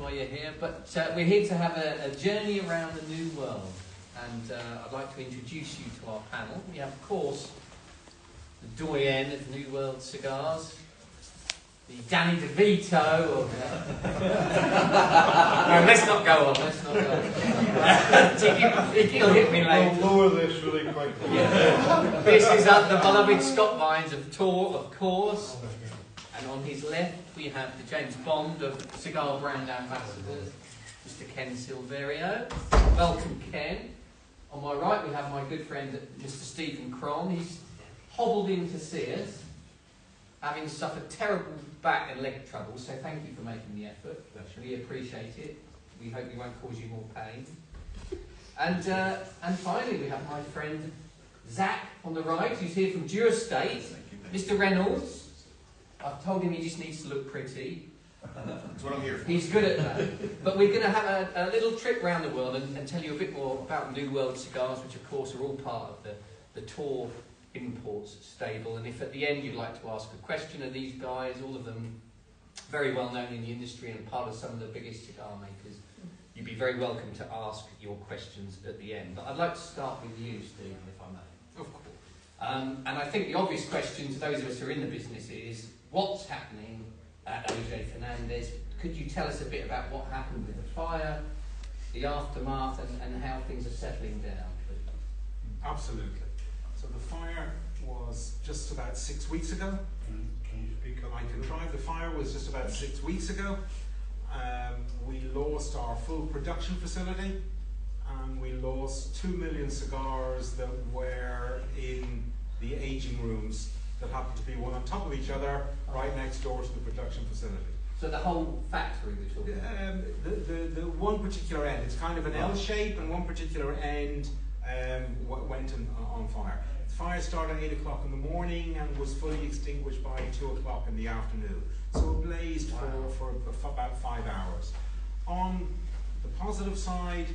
why you're here. But we're here to have a journey around the New World. And I'd like to introduce you to our panel. We have, of course, the doyen of New World Cigars, the Danny DeVito of... No, let's not go on, let's not go on. He'll hit me later. We'll lower this really quickly. Yeah. This is the beloved Scott Vines of Tor, of course. And on his left, we have the James Bond of Cigar Brand Ambassadors, Mr. Ken Silverio. Welcome, Ken. On my right, we have my good friend, Mr. Stephen Kron. He's hobbled in to see us, having suffered terrible back and leg trouble, so thank you for making the effort. We appreciate it. We hope we won't cause you more pain. And finally, we have my friend, Zach, on the right, who's here from Dura State. Mr. Reynolds. I've told him he just needs to look pretty. That's what I'm here for. He's good at that. But we're going to have a little trip around the world and tell you a bit more about New World Cigars, which of course are all part of the Tor Imports stable. And if at the end you'd like to ask a question of these guys, all of them very well known in the industry and part of some of the biggest cigar makers, you'd be very welcome to ask your questions at the end. But I'd like to start with you, Stephen, if I may. Of course. And I think the obvious question to those of us who are in the business is, what's happening at OJ Fernandez? Could you tell us a bit about what happened with the fire, the aftermath, and how things are settling down? Absolutely. So the fire was just about 6 weeks ago. Can you speak up? I can try. The fire was just about 6 weeks ago. We lost our full production facility, and we lost 2 million cigars that were in the aging rooms that happened to be one on top of each other right next door to the production facility. So the whole factory we're talking about? The one particular end, it's kind of an L shape, and one particular end went on fire. The fire started at 8 o'clock in the morning and was fully extinguished by 2 o'clock in the afternoon. So it blazed for about 5 hours. On the positive side,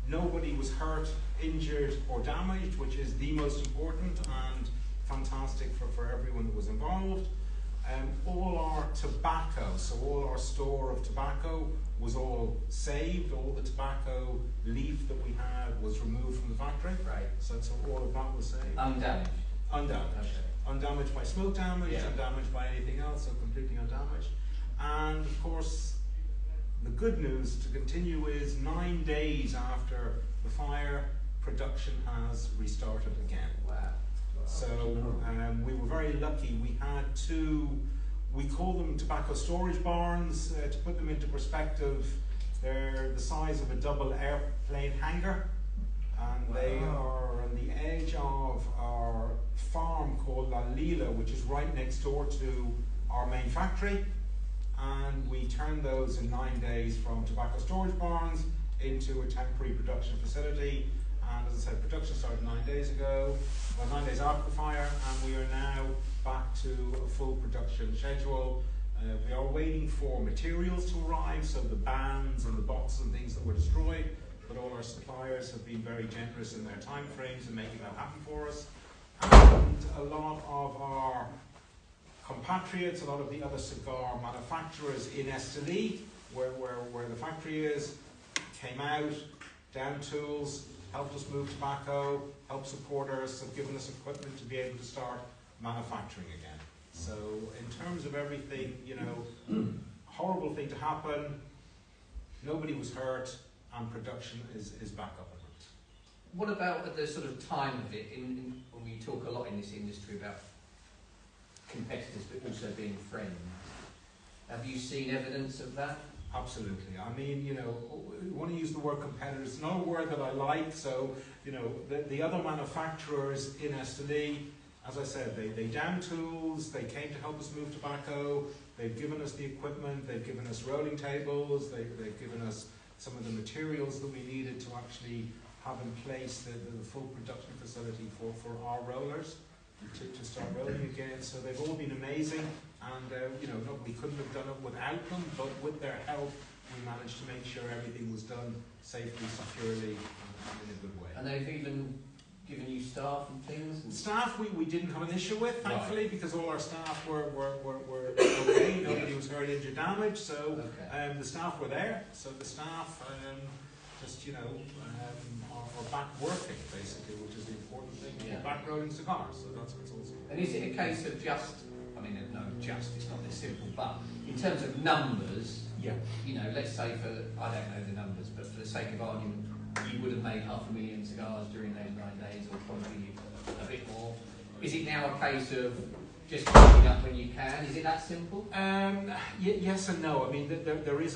nobody was hurt, injured or damaged, which is the most important and fantastic for everyone that was involved. All our tobacco, so all our store of tobacco was all saved. All the tobacco leaf that we had was removed from the factory. Right. So all of that was saved. Undamaged? Undamaged. Okay. Undamaged by smoke damage, Yeah. undamaged by anything else, so completely undamaged. And of course, the good news to continue is 9 days after the fire, production has restarted again. Wow. So we were very lucky. We had two, we call them tobacco storage barns. To put them into perspective, they're the size of a double airplane hangar, and they are on the edge of our farm called La Lila, which is right next door to our main factory. And we turned those in 9 days from tobacco storage barns into a temporary production facility. And as I said, production started 9 days ago, well 9 days after the fire, and we are now back to a full production schedule. We are waiting for materials to arrive, so the bands and the boxes and things that were destroyed, but all our suppliers have been very generous in their time frames in making that happen for us. And a lot of our compatriots, a lot of the other cigar manufacturers in Esteli, where the factory is, came out, down tools, helped us move tobacco, helped support us, have given us equipment to be able to start manufacturing again. So in terms of everything, you know, horrible thing to happen, nobody was hurt, and production is back up and running. What about at the sort of time of it? When we talk a lot in this industry about competitors but also being friends, have you seen evidence of that? Absolutely. I mean, you know, we want to use the word competitors. It's not a word that I like. So, you know, the other manufacturers in Esteli, as I said, they down tools, they came to help us move tobacco, they've given us the equipment, they've given us rolling tables, they've given us some of the materials that we needed to actually have in place the full production facility for our rollers to start rolling again. So they've all been amazing. And you know, we couldn't have done it without them, but with their help, we managed to make sure everything was done safely, securely, and in a good way. And they've even given you staff and things? And Staff we didn't have an issue with, thankfully, Right. because all our staff were okay. Nobody was hurt, injured, damaged. So Okay. the staff were there. So the staff just are back working basically, which is the important thing. Yeah. We're back rolling cigars. So that's what's also. And is it a case of just, I mean, no, just, it's not this simple, but in terms of numbers, Yeah. you know, let's say I don't know the numbers, but for the sake of argument, you would have made 500,000 cigars during those 9 days, or probably a bit more. Is it now a case of just picking up when you can? Is it that simple? Yes and no. I mean, there is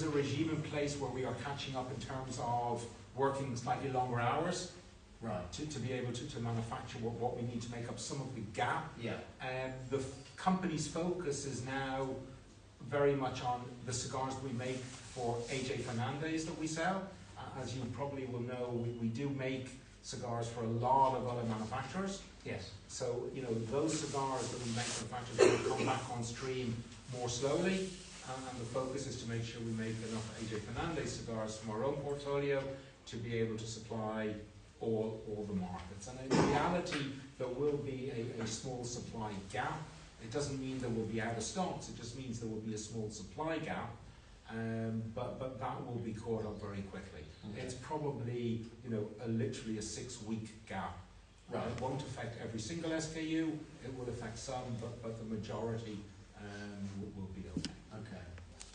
a regime in place where we are catching up in terms of working slightly longer hours. Right. To be able to manufacture what we need to make up some of the gap. Yeah. The company's focus is now very much on the cigars we make for AJ Fernandez that we sell. As you probably will know, we do make cigars for a lot of other manufacturers. Yes. So, you know, those cigars that we make manufacturers will come back on stream more slowly. And the focus is to make sure we make enough AJ Fernandez cigars from our own portfolio to be able to supply all the markets. And in reality, there will be a small supply gap. It doesn't mean there will be out of stocks, it just means there will be a small supply gap, but that will be caught up very quickly. Okay. It's probably, you know, literally a 6-week gap. Right. It won't affect every single SKU, it will affect some, but the majority will be okay. Okay.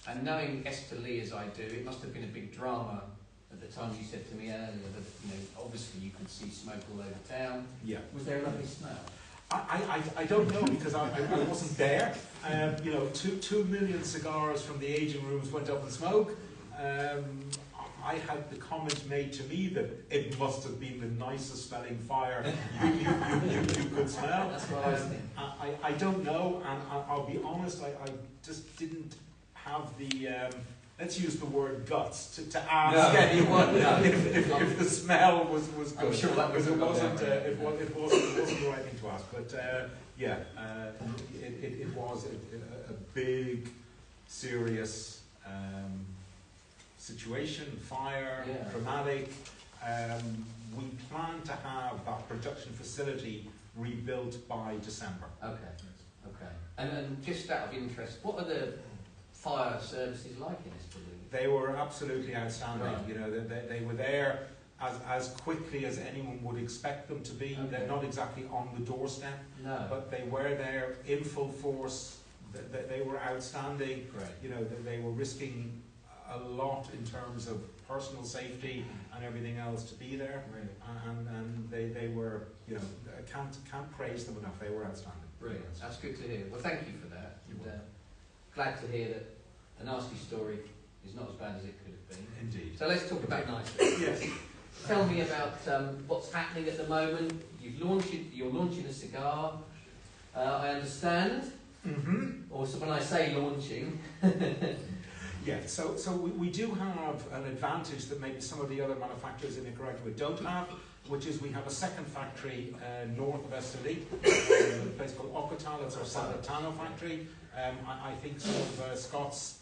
And knowing Esther Lee as I do, it must have been a big drama at the time you said to me earlier that, you know, obviously you could see smoke all over town. Yeah. Was there a lovely smell? I don't know because I wasn't there. You know, 2 million cigars from the aging rooms went up in smoke. I had the comment made to me that it must have been the nicest smelling fire you could smell. That's what I was thinking. I don't know, and I'll be honest, I just didn't have the, let's use the word guts, to ask anyone if the smell was good. I'm sure that because it wasn't it the right thing to ask. But it was a big, serious situation, fire, dramatic. We plan to have that production facility rebuilt by December. Okay. And just out of interest, what are the fire services like in this building? They were absolutely outstanding. Right. You know, they were there as quickly as anyone would expect them to be. Okay. They're not exactly on the doorstep, No. but they were there in full force. They were outstanding. Great. You know, they were risking a lot in terms of personal safety and everything else to be there. Really? And they were, you know, I can't praise them enough. They were outstanding. Brilliant. That's good to hear. Well, thank you for that. You're And, glad to hear that a nasty story is not as bad as it could have been. Indeed. So let's talk about nice things. Yes. Tell me about what's happening at the moment. You're launching a cigar, I understand. Mm-hmm. Or so when I say launching. Yeah, so we do have an advantage that maybe some of the other manufacturers in Nicaragua don't have, which is we have a second factory north of Esteli, a place called Ocotal. It's our San Antonio factory. I think some of Scott's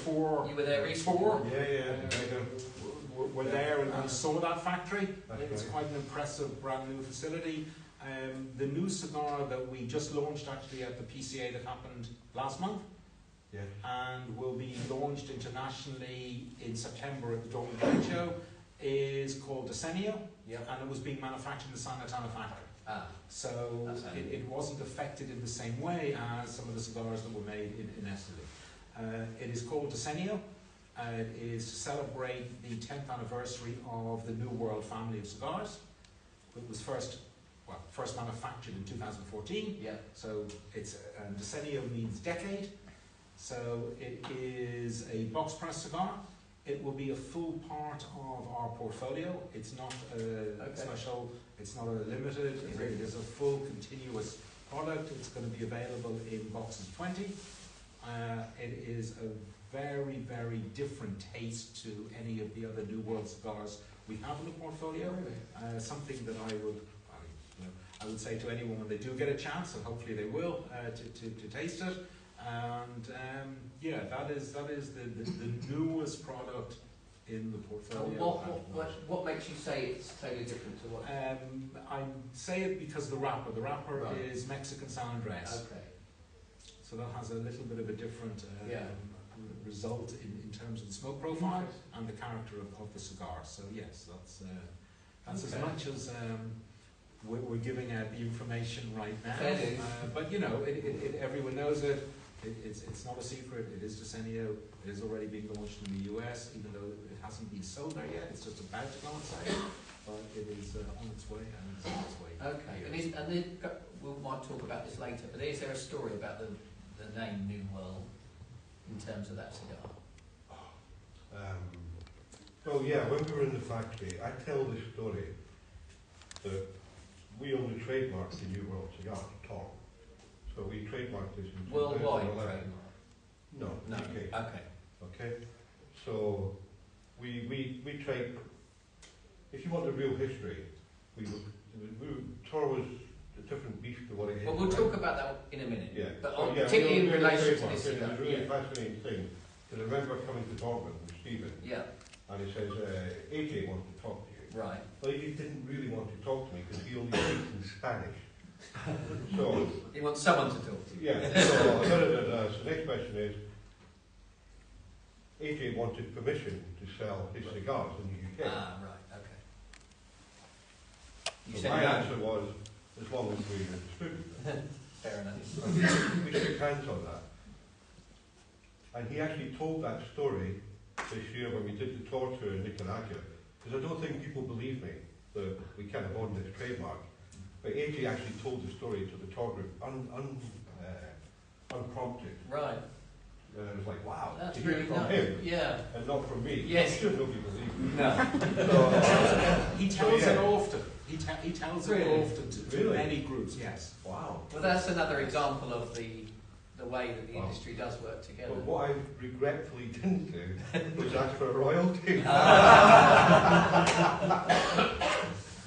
tour. You were there recently? Were there and saw that factory. That's It's right. quite an impressive brand new facility. The new cigar that we just launched actually at the PCA that happened last month. Yeah. And will be launched internationally in September at the Dortmund Trade Show, is called Decenio, and it was being manufactured in the San Antonio factory. So it wasn't affected in the same way as some of the cigars that were made in Esteli. It is called Decenio. It is to celebrate the 10th anniversary of the New World family of cigars. It was first manufactured in 2014. Yeah. So it's Decenio means decade. So it is a box press cigar. It will be a full part of our portfolio. It's not a special, it's not a limited, it is a full continuous product. It's going to be available in boxes 20. It is a very, very different taste to any of the other New World cigars we have in the portfolio. Something that I would say to anyone when they do get a chance, and hopefully they will, to taste it. And that is the newest product in the And portfolio. what makes you say it's totally different to what? I say it because the wrapper. The wrapper Right. is Mexican San Andres. Okay. So that has a little bit of a different Yeah. result in terms of the smoke profile Interesting. and the character of the cigar. So yes, that's as Okay. much as we're giving out the information right now. Fair dues. But you know, everyone knows it. It's not a secret. It is Decenio. It is already being launched in the US, even though it hasn't been sold there yet. It's just about to go on sale, but it is on its way and it's on its way. Okay. We might talk about this later, but is there a story about the name New World in terms of that cigar? Well, yeah, when we were in the factory, I tell this story that we only trademarked the New World cigar, Tom. So we trademarked this in Worldwide 2011. trademark? No, No. UK. Okay. Okay? So we trade, if you want the real history, Tor was a different beast to what it is. Well, we'll talk about that in a minute. Yeah. But So, yeah, particularly in we only relation to trademarked this it. It cigar. was a really Yeah. fascinating thing. Because I remember coming to Dortmund with Stephen, Yeah. and he says, AJ wants to talk to you. Right. Well, he didn't really want to talk to me because he only speaks in Spanish. So, You want someone to talk to you. yeah, so the next question is, AJ wanted permission to sell his cigars in the UK. Ah, right. Okay. You So said my no. answer was, as long as we were distributed. Fair enough. And we shook hands on that. And he actually told that story this year when we did the tour tour in Nicaragua, because I don't think people believe me that we can't have owned this trademark. But AJ actually told the story to the tour group unprompted. Right. And I was like, wow, That's to hear really it from nice. him Yeah. and not from me. Yes. I'm sure nobody believes me. No. So, He tells yeah. it often. He tells it Really? often to Really? many groups. Yes. wow. Well, that's another example of the way that the Wow. industry does work together. But what I regretfully didn't do was ask for a royalty.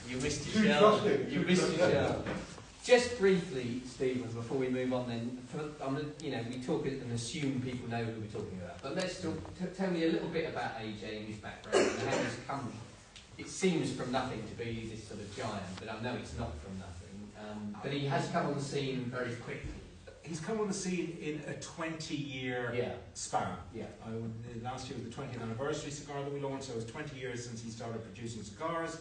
You missed Too your shell. trusting, You too missed your trusting. shell. Just briefly, Stephen, before we move on, then, we talk and assume people know who we're talking about. But let's talk. Tell me a little bit about AJ and his background and how he's come. It seems from nothing to be this sort of giant, but I know it's not from nothing. But he has come on the scene very quickly. He's come on the scene in a 20-year Yeah. span. Yeah. Last year was the 20th anniversary cigar that we launched, so it was 20 years since he started producing cigars.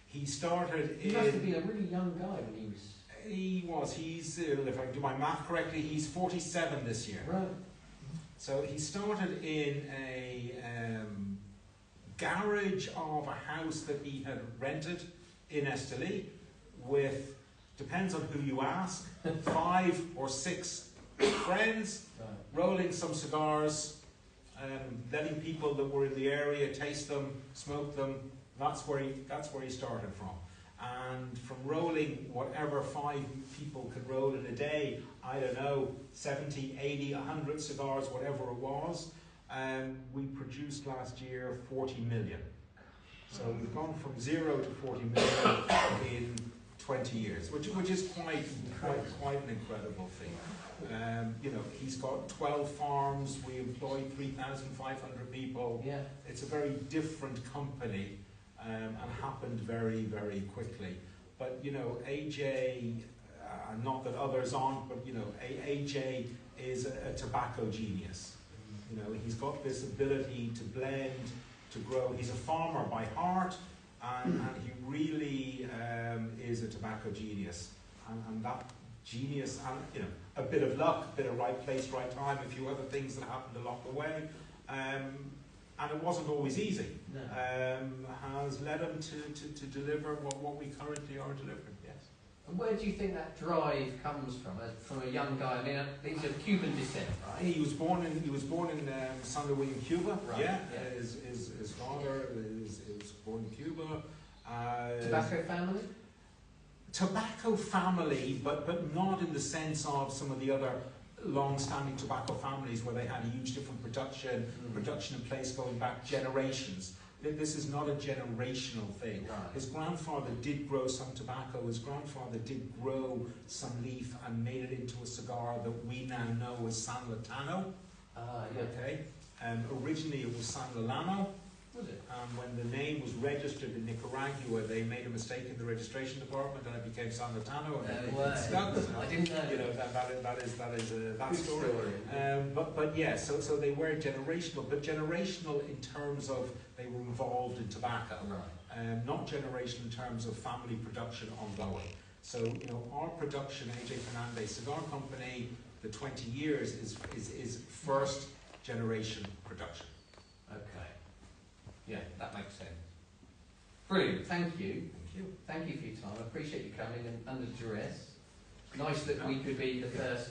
He started He in... must have been a really young guy when he was. He was. He's, if I do my math correctly, he's 47 this year. Right. So he started in a garage of a house that he had rented in Esteli with, depends on who you ask, 5 or 6 friends, Right. rolling some cigars, letting people that were in the area taste them, smoke them. That's where he started from. And from rolling whatever 5 people could roll in a day, I don't know, 70, 80, 100 cigars, whatever it was, we produced last year 40 million. So we've gone from 0 to 40 million in 20 years, which is quite an incredible thing. He's got 12 farms, we employ 3,500 people. Yeah. It's a very different company. And happened very, very quickly. But AJ, not that others aren't, but AJ is a tobacco genius. He's got this ability to blend, to grow. He's a farmer by heart, and he really is a tobacco genius. And that genius, and a bit of luck, a bit of right place, right time, a few other things that happened along the way. And it wasn't always easy. No. Has led him to deliver what we currently are delivering. Yes. And where do you think that drive comes from? From a young guy. I mean, he's of Cuban descent, right? He was born in San Luis in Cuba. Right. Yeah. Yeah. His father is born in Cuba. Tobacco family. Tobacco family, but not in the sense of some of the other long-standing tobacco families where they had a huge different production in place going back generations. This is not a generational thing. Right. His grandfather did grow some tobacco. His grandfather did grow some leaf and made it into a cigar that we now know as San Latano. Yeah. Okay. Originally it was San Lolano, Was it? When the name was registered in Nicaragua, they made a mistake in the registration department, and it became San Latano, and it stuck. I didn't know. You know, that is that story. But yeah, so they were generational, but generational in terms of they were involved in tobacco, Right. not generational in terms of family production ongoing. So you know, our production, AJ Fernandez Cigar Company, the 20 years is first generation production. Okay. Yeah, that makes sense. Brilliant. Thank you. Thank you. Thanь you for your time. I appreciate you coming and under duress. Nice that we could be the first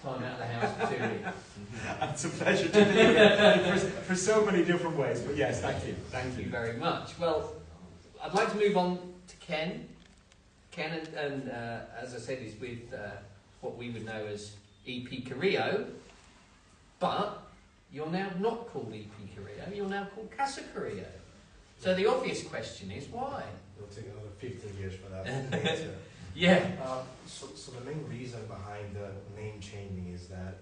time out of the house for 2 weeks. It's a pleasure to be here for so many different ways. But yes, thank you. Thank you very much. Well, I'd like to move on to Ken. Ken, and as I said, is with what we would know as EP Carrillo, but you're now not called EP Carrillo, you're now called Casa Carrillo. So the obvious question is, why? It'll take another 15 years for that. Yeah. So the main reason behind the name changing is that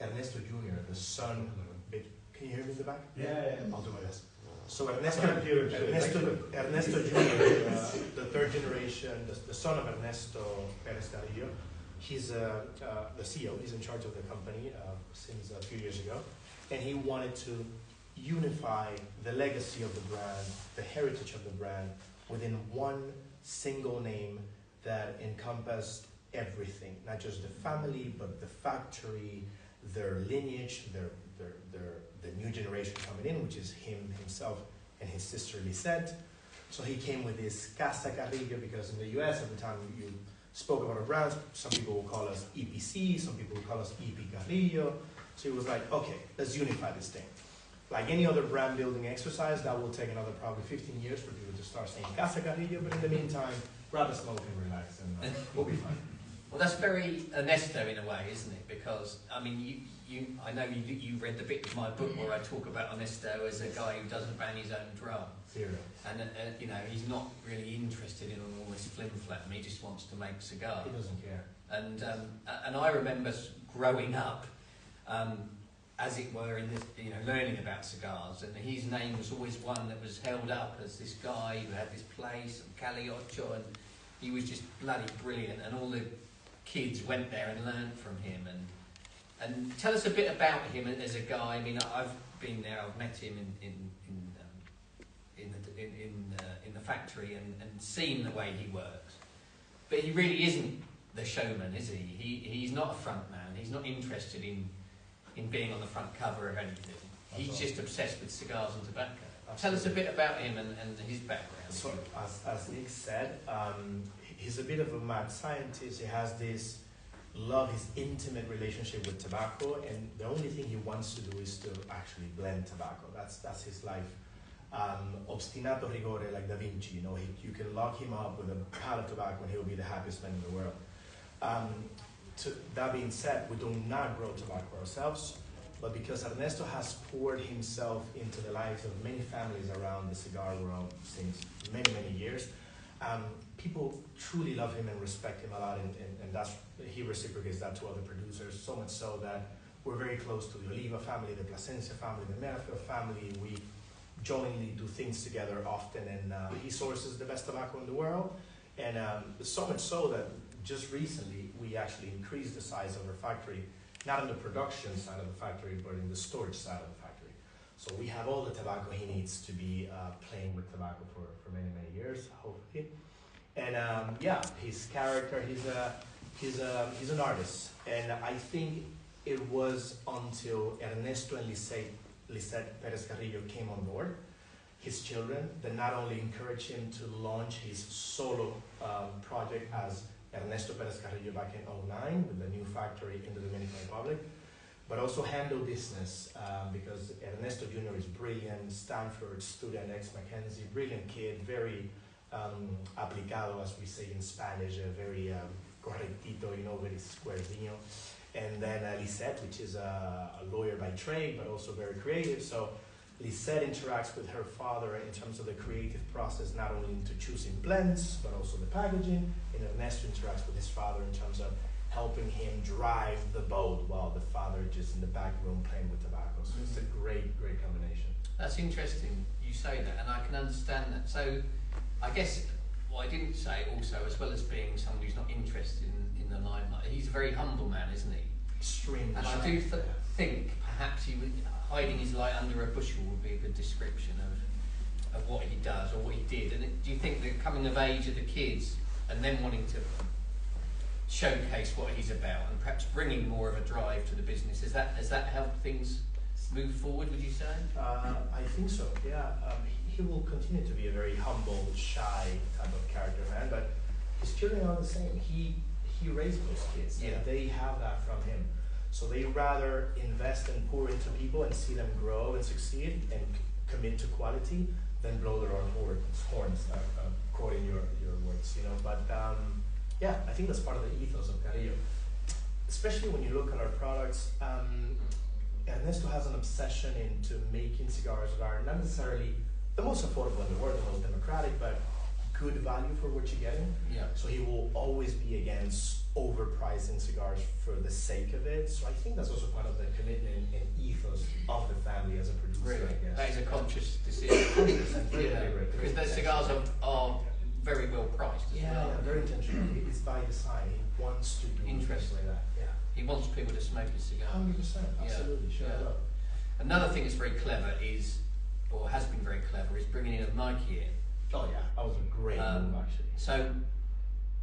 Ernesto Jr., the son, can you hear me in the back? Yeah. I'll do my best. So Ernesto I can't hear him, so Ernesto Jr., the third generation, the son of Ernesto Perez Carrillo, he's the CEO, he's in charge of the company since a few years ago, and he wanted to unify the legacy of the brand, the heritage of the brand, within one single name that encompassed everything, not just the family, but the factory, their lineage, the new generation coming in, which is himself and his sister Lisette. So he came with this Casa Carrillo because in the US at the time you spoke about our brands, some people will call us EPC, some people will call us EP Carrillo. So he was like, okay, let's unify this thing. Like any other brand building exercise, that will take another probably 15 years for people to start saying Casa Carrillo, but in the meantime, grab a smoke and relax and we'll be fine. Well, that's very Ernesto in a way, isn't it? Because, I mean, I know you read the bit of my book where I talk about Ernesto as a guy who doesn't bang his own drum. Zero. And, you know, he's not really interested in all this flim-flam. He just wants to make cigars. He doesn't care. And I remember growing up, as it were, in this, you know, learning about cigars, and his name was always one that was held up as this guy who had this place, Carrillo, and he was just bloody brilliant, and all the kids went there and learned from him. And tell us a bit about him as a guy. I mean, I've been there, I've met him in the factory and seen the way he works. But he really isn't the showman, is he? He's not a front man. He's not interested in being on the front cover of anything. He's just obsessed with cigars and tobacco. Absolutely. Tell us a bit about him and his background. So, as Nick said, he's a bit of a mad scientist. He has this his intimate relationship with tobacco, and the only thing he wants to do is to actually blend tobacco. That's his life. Obstinato rigore, like Da Vinci. You know, you can lock him up with a pile of tobacco, and he'll be the happiest man in the world. That being said, we do not grow tobacco ourselves, but because Ernesto has poured himself into the lives of many families around the cigar world since many, many years, people truly love him and respect him a lot, and he reciprocates that to other producers, so much so that we're very close to the Oliva family, the Plasencia family, the Merrifield family. We jointly do things together often, and he sources the best tobacco in the world, and so much so that just recently we actually increased the size of our factory, not on the production side of the factory, but in the storage side of the factory. So we have all the tobacco he needs to be playing with tobacco for many, many years, hopefully. And yeah, his character, he's an artist. And I think it was until Ernesto and Lisette Perez Carrillo came on board, his children, that not only encouraged him to launch his solo project as Ernesto Perez Carrillo back in 2009 with the new factory in the Dominican Republic, but also handle business because Ernesto Jr. is brilliant, Stanford student, ex-Mackenzie, brilliant kid, very aplicado, as we say in Spanish, very correctito, you know, very squarezinho. And then Lisette, which is a lawyer by trade, but also very creative. So Lisette interacts with her father in terms of the creative process, not only into choosing blends, but also the packaging. And Ernesto interacts with his father in terms of helping him drive the boat while the father just in the back room playing with tobacco. So it's a great, great combination. That's interesting. You say that, and I can understand that. So, I guess what I didn't say also, as well as being someone who's not interested in the limelight, he's a very humble man, isn't he? Extremely. And I do think perhaps he would, hiding his light under a bushel would be a good description of what he does or what he did. And do you think the coming of age of the kids and them wanting to showcase what he's about and perhaps bringing more of a drive to the business, has that helped things move forward, would you say? I think so, yeah. He will continue to be a very humble, shy type of character, man, but his children are the same. He raised those kids, Yeah. and they have that from him. So they rather invest and pour into people and see them grow and succeed and commit to quality than blow their own horns, quoting your words, you know. But yeah, I think that's part of the ethos of Carrillo. Especially when you look at our products, Ernesto has an obsession into making cigars that are not necessarily the most affordable in the world, the most democratic, but good value for what you're getting. Yeah. So he will always be against overpricing cigars for the sake of it. So I think that's also part of the commitment and ethos of the family as a producer, Really? I guess. That is a conscious decision. 100%, very Yeah. deliberate. Because those cigars are very well priced as Yeah, well. yeah, very intentional. It's by design. He wants to do Interesting. things like that. Yeah. He wants people to smoke his cigar. 100%, Yeah. absolutely, sure. Yeah. Another thing that's very clever is, or has been very clever, is bringing in a Mikey in. Oh yeah, that was a great move actually. So,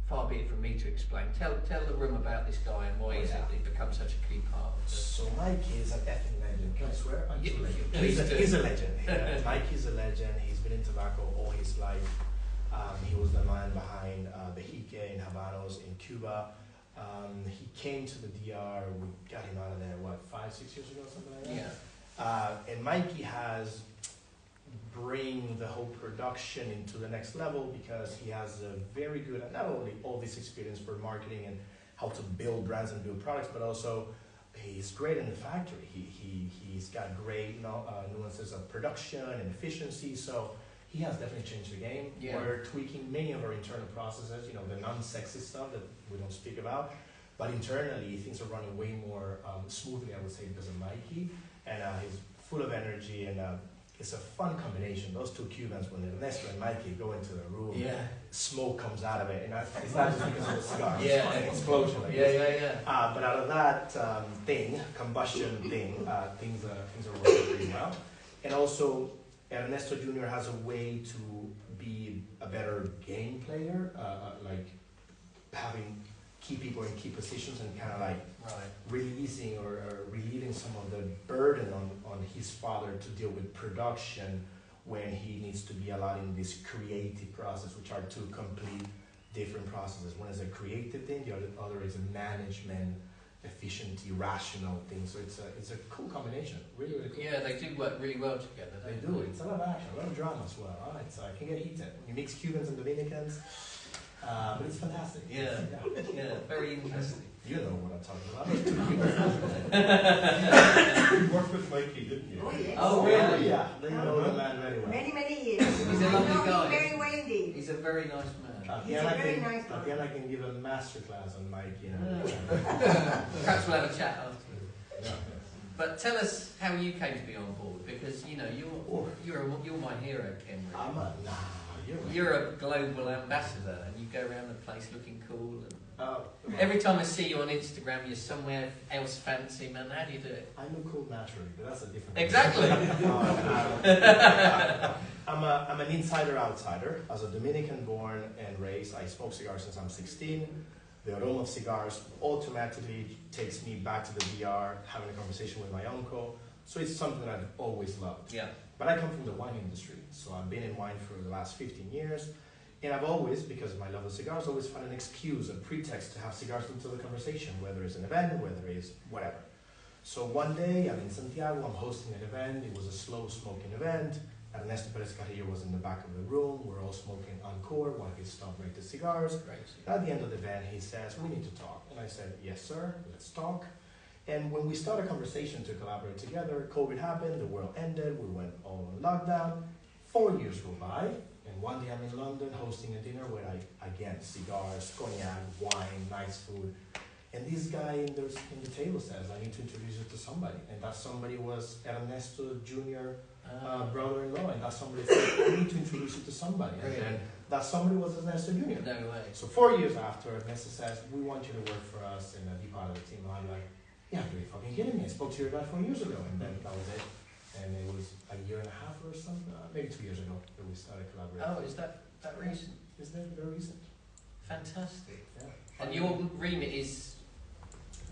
far be it from me to explain. Tell the room about this guy and why he's become such a key part of So Mikey is an effing legend. Can I swear? please do. He's a legend. Yeah. Mikey's a legend. He's been in tobacco all his life. He was the man behind Bejique and Habanos in Cuba. He came to the DR. We got him out of there, what, 5-6 years ago, something like that? Yeah. And Mikey has bring the whole production into the next level because he has a very good, not only all this experience for marketing and how to build brands and build products, but also he's great in the factory. He's got great nuances of production and efficiency. So he has definitely changed the game. Yeah. We're tweaking many of our internal processes, you know, the non-sexy stuff that we don't speak about. But internally, things are running way more smoothly, I would say, because of Mikey. And he's full of energy and it's a fun combination. Those two Cubans, when Ernesto and Mikey go into the room, smoke comes out of it. And it's not just because of the cigar, it's an explosion. Like but out of that combustion thing, things are working pretty well. And also, Ernesto Jr. has a way to be a better game player, like having key people in key positions and kind of like releasing or relieving some of the burden on his father to deal with production when he needs to be allowed in this creative process, which are two complete different processes. One is a creative thing, the other is a management, efficiency, rational thing. So it's a cool combination, really, really cool. Yeah, they do work really well together. They do. It's a lot of action, a lot of drama as well. It can get heated when you mix Cubans and Dominicans. But it's fantastic. Yeah, very interesting. You know what I'm talking about. You worked with Mikey, didn't you? Oh, yes. Oh, really? Yeah, they know the man very well. Many, many years. He's a lovely I know guy. him very well indeed. He's a very nice man. He's a very nice guy. Again, I can give a masterclass on Mikey. Perhaps we'll have a chat after. But tell us how you came to be on board, because you know you're my hero, Ken. Really. You're a global ambassador, and you go around the place looking cool. And every time I see you on Instagram, you're somewhere else fancy, man. How do you do it? I look cool naturally, but that's a different. Exactly. I'm an insider-outsider. As a Dominican-born and raised, I smoke cigars since I'm 16. The aroma of cigars automatically takes me back to the DR, having a conversation with my uncle. So it's something I've always loved. Yeah. But I come from the wine industry, so I've been in wine for the last 15 years. And I've always, because of my love of cigars, always found an excuse, a pretext to have cigars into the conversation, whether it's an event, whether it's whatever. So one day, I'm in Santiago, I'm hosting an event. It was a slow smoking event. Ernesto Perez Carrillo was in the back of the room. We're all smoking Encore while he stopped rated cigars. At the end of the event, he says, "We need to talk." And I said, "Yes, sir, let's talk." And when we started a conversation to collaborate together, COVID happened, the world ended, we went all on lockdown. 4 years go by, and one day I'm in London hosting a dinner where again, cigars, cognac, wine, nice food. And this guy in the table says, I need to introduce you to somebody. And that somebody was Ernesto Jr. Brother-in-law. And that somebody said, I need to introduce you to somebody. And then that somebody was Ernesto Jr. No way. So 4 years after, Ernesto says, we want you to work for us and be part of the team. And I'm like, yeah, you're fucking kidding me. I spoke to your guy 4 years ago. And then that was it. And it was a year and a half or something, maybe 2 years ago that we started collaborating. Oh, is that recent? Is that very recent? Fantastic. Yeah. And your remit is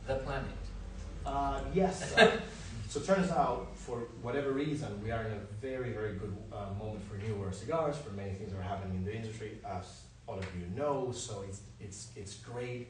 the planet. Yes. So it turns out, for whatever reason, we are in a very, very good moment for New World Cigars, for many things that are happening in the industry, as all of you know. So it's great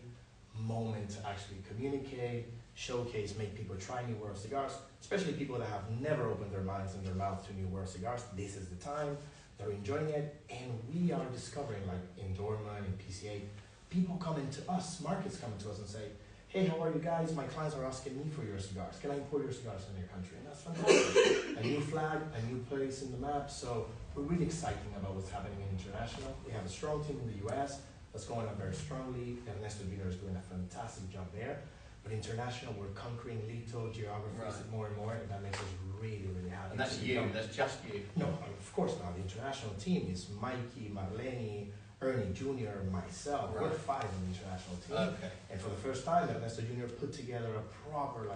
moment to actually communicate, showcase, make people try New World Cigars, especially people that have never opened their minds and their mouth to New World Cigars. This is the time. They're enjoying it, and we are discovering, like in Dorman, in PCA, people coming to us, markets coming to us and say, hey, how are you guys? My clients are asking me for your cigars. Can I import your cigars in your country? And that's fantastic. A new flag, a new place in the map. So we're really excited about what's happening in international. We have a strong team in the US that's going up very strongly. Ernesto Viller is doing a fantastic job there. But international, we're conquering little geographies more and more, and that makes us really, really happy. And that's you, that's just you. No, of course not. The international team is Mikey, Marlene, Ernie Jr., myself. We're 5 in the international team. Okay. And for the first time, Ernesto Jr. put together a proper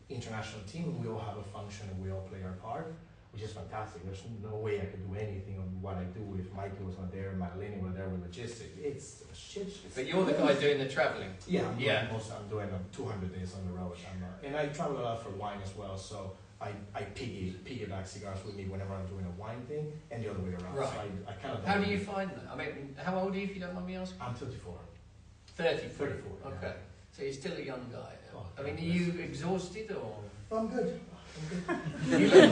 international team, and we all have a function and we all play our part, which is fantastic. There's no way I could do anything of what I do if Mikey was not there, Marlene was there with logistics. It's a shit. But you're the guy doing the travelling. Yeah, I'm doing 200 days on the road. And I travel a lot for wine as well, so I piggyback cigars with me whenever I'm doing a wine thing, and the other way around. Right. So I kind of. How do you find that? I mean, how old are you, if you don't mind me asking? I'm 34. 34. 34. Okay. So you're still a young guy. Oh, I mean, are you exhausted or? I'm good. you look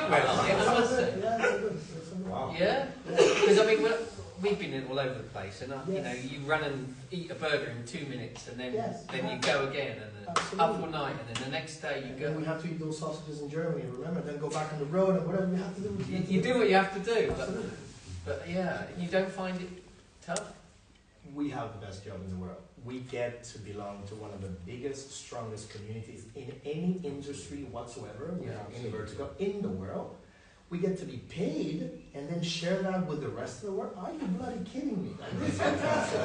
well, I must say. Yeah, it's good. Wow. Yeah? Because I mean, we've been all over the place, and you know, Yes. you run and eat a burger in 2 minutes, and then Yes. then you go again, and then Absolutely. up all night, and then the next day you And go. then we have to eat those sausages in Germany, remember? Then go back on the road and whatever we have to do. You do what you have to do, Absolutely. but yeah, you don't find it tough. We have the best job in the world. We get to belong to one of the biggest, strongest communities in any industry whatsoever, in vertical, in the world. We get to be paid and then share that with the rest of the world. Are you bloody kidding me? It's fantastic.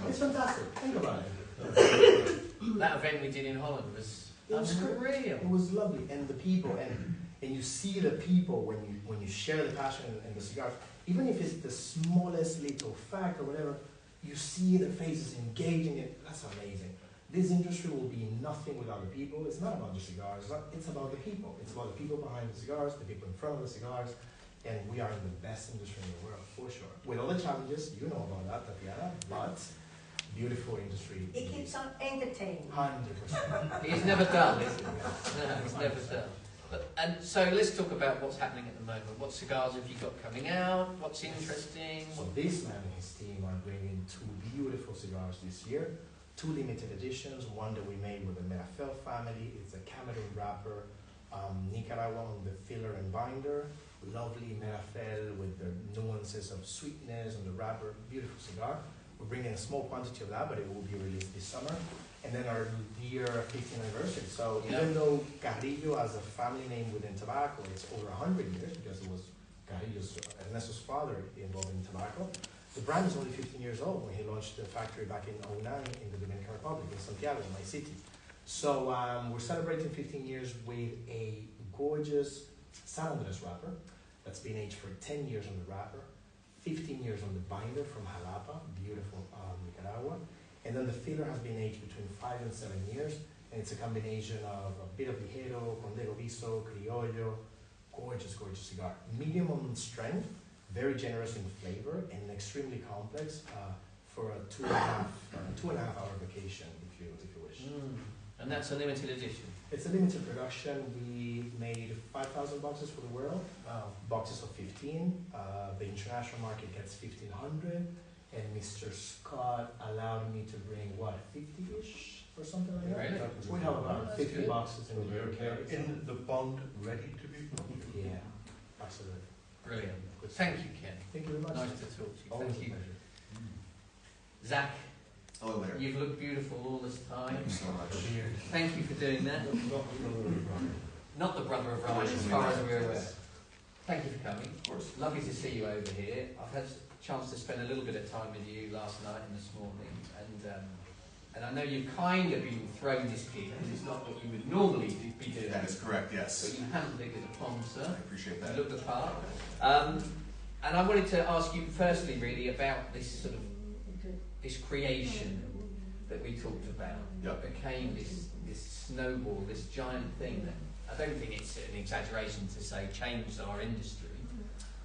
It's fantastic. Think about it. That event we did in Holland was It was unreal. It was lovely, and the people, and you see the people when you share the passion and the cigars, even if it's the smallest little fact or whatever, you see their faces engaging it. That's amazing. This industry will be nothing without the people. It's not about the cigars. It's about the people. It's about the people behind the cigars, the people in front of the cigars, and we are in the best industry in the world, for sure. With all the challenges, you know about that, Tatiana, but beautiful industry. It keeps on entertaining. 100%. He's never dull, is he? No, he's never dull. And so let's talk about what's happening at the moment. What cigars have you got coming out? What's interesting? So this man and his team are bringing 2 beautiful cigars this year. 2 limited editions, one that we made with the Merafel family. It's a Cameroon wrapper, Nicaraguan on the filler and binder, lovely Merafel with the nuances of sweetness on the wrapper, beautiful cigar. We're bringing a small quantity of that, but it will be released this summer. And then our year 15th anniversary. So even though Carrillo as a family name within tobacco, it's over 100 years because it was Carrillo's, Ernesto's father involved in tobacco. The brand is only 15 years old when he launched the factory back in 2009 in the Dominican Republic, in Santiago, my city. So we're celebrating 15 years with a gorgeous San Andres wrapper that's been aged for 10 years on the wrapper, 15 years on the binder from Jalapa, beautiful Nicaragua. And then the filler has been aged between 5 and 7 years, and it's a combination of a bit of Ligero, Condego Viso, Criollo, gorgeous, gorgeous cigar. Medium on strength, very generous in flavor, and extremely complex for a 2.5 hour vacation, if you wish. And that's a limited edition. It's a limited production. We made 5,000 boxes for the world. Wow. Boxes of 15. The international market gets 1,500. And Mr. Scott allowed me to bring, 50-ish or something like that? Really? We have about 50 good. boxes in the UK. In the bond ready to be pumped. Yeah, absolutely. Brilliant. Good. Thank you, Ken. Thank you very much. Nice to talk to you. Always Thank a you. pleasure. Zach, Hello there. You've looked beautiful all this time. Thank you so much. Thank you for doing that. Not the brother of Ryan, as far as we're aware. Thank you for coming. Of course. Lovely to see you over here. I've had a chance to spend a little bit of time with you last night and this morning, and I know you've kind of been thrown this gig because it's not what you would normally be doing. That is correct, yes. But you handled it with aplomb, sir. I appreciate that. You look the part. And I wanted to ask you firstly, really, about this sort of this creation that we talked about. Yep. That became this snowball, this giant thing that I don't think it's an exaggeration to say changed our industry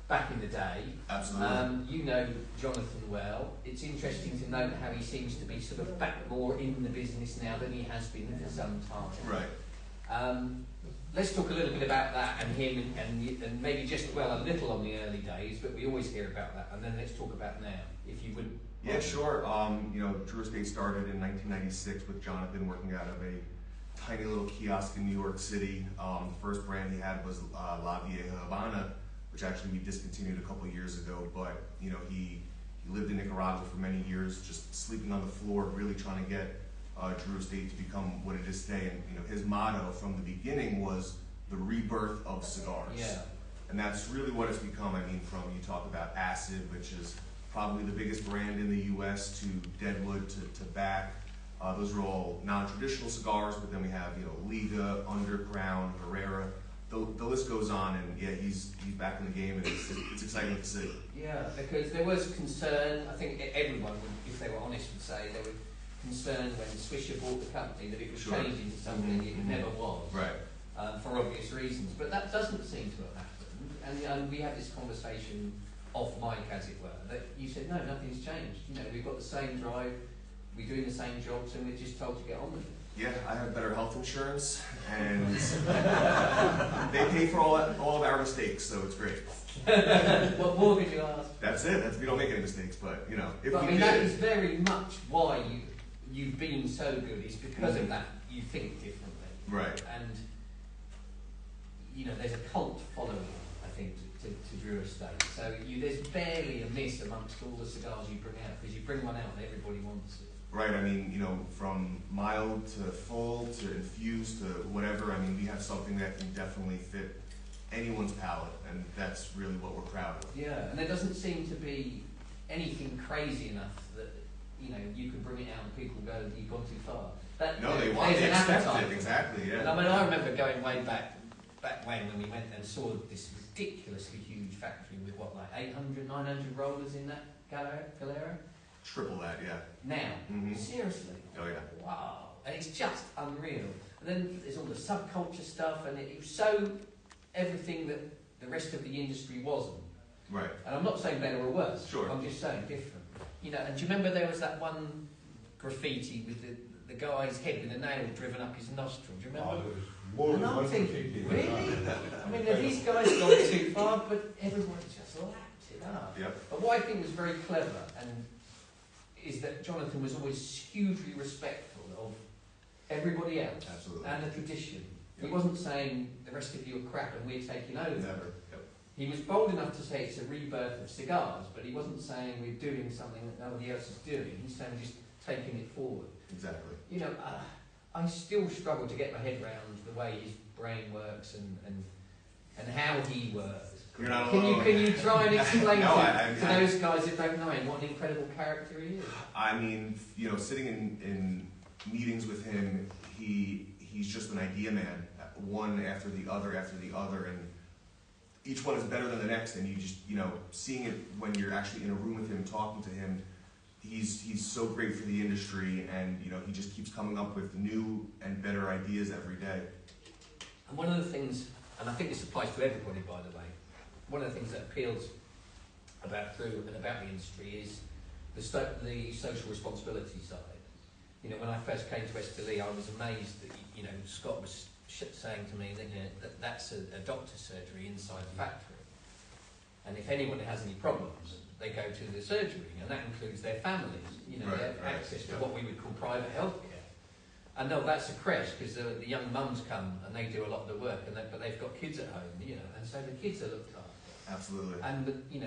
back in the day. Absolutely. You know Jonathan well. It's interesting to note how he seems to be sort of back more in the business now than he has been for some time. Right. Let's talk a little bit about that and him and maybe just a little on the early days, but we always hear about that. And then let's talk about now, if you would. Yeah, sure. Drew Estate started in 1996 with Jonathan working out of a tiny little kiosk in New York City. The first brand he had was La Vieja Habana, which actually we discontinued a couple of years ago. But he lived in Nicaragua for many years, just sleeping on the floor, really trying to get Drew Estate to become what it is today. And his motto from the beginning was the rebirth of cigars. Yeah. And that's really what it's become. I mean, from you talk about Acid, which is probably the biggest brand in the U.S., to Deadwood, to Back. Those are all non-traditional cigars, but then we have Liga, Underground, Herrera. The list goes on, and yeah, he's back in the game, and it's exciting to see. Yeah, because there was concern. I think everyone, if they were honest, would say they were concerned when Swisher bought the company that it was changing to something it never was. Right. For obvious reasons, but that doesn't seem to have happened. And we had this conversation off mic, as it were, that you said, no, nothing's changed. We've got the same drive, we're doing the same jobs, and we're just told to get on with it. Yeah, I have better health insurance, and they pay for all of our mistakes, so it's great. What more could you ask? That's it. We don't make any mistakes, but if but, we I mean, did, that is very much why you've been so good. Is because of that. You think differently, right? And there's a cult following, I think, to Drew Estate. So there's barely a miss amongst all the cigars you bring out, because you bring one out and everybody wants it. Right. I mean, from mild to full to infused to whatever. I mean, we have something that can definitely fit anyone's palate, and that's really what we're proud of. Yeah, and there doesn't seem to be anything crazy enough that you can bring it out and people go, "You've gone too far." They expect it, exactly. Yeah. And I remember going way back when we went and saw this ridiculously huge factory with 800, 900 rollers in that Galera. Triple that, yeah. Now, seriously. Oh yeah. Wow, and it's just unreal. And then there's all the subculture stuff, and it was so everything that the rest of the industry wasn't. Right. And I'm not saying better or worse. Sure. I'm just saying different. And do you remember there was that one graffiti with the guy's head with a nail driven up his nostril? Do you remember? More And than I'm one thinking, critique. really? I mean, have these guys gone too far? But everyone just lapped it up. Yep. But what I think was very clever is that Jonathan was always hugely respectful of everybody else. Absolutely. And the tradition. Yep. He wasn't saying the rest of you are crap and we're taking over. Never. Yep. He was bold enough to say it's a rebirth of cigars, but he wasn't saying we're doing something that nobody else is doing. He's saying we're just taking it forward. Exactly. I still struggle to get my head around the way his brain works and how he works. You're not Can alone. you try and explain No, to those guys that don't know him what an incredible character he is? I mean, sitting in meetings with him, he's just an idea man, one after the other, and each one is better than the next. And you just, seeing it when you're actually in a room with him, talking to him, he's so great for the industry, and he just keeps coming up with new and better ideas every day. And one of the things, and I think this applies to everybody, by the way, one of the things that appeals about Drew and about the industry is the social responsibility side. When I first came to Esteli, I was amazed that Scott was saying to me that that's a doctor's surgery inside the factory, and if anyone has any problems, they go to the surgery, and that includes their families. They have access to what we would call private healthcare. And no, that's a creche, because the young mums come and they do a lot of the work, but they've got kids at home, and so the kids are looked after. Absolutely. And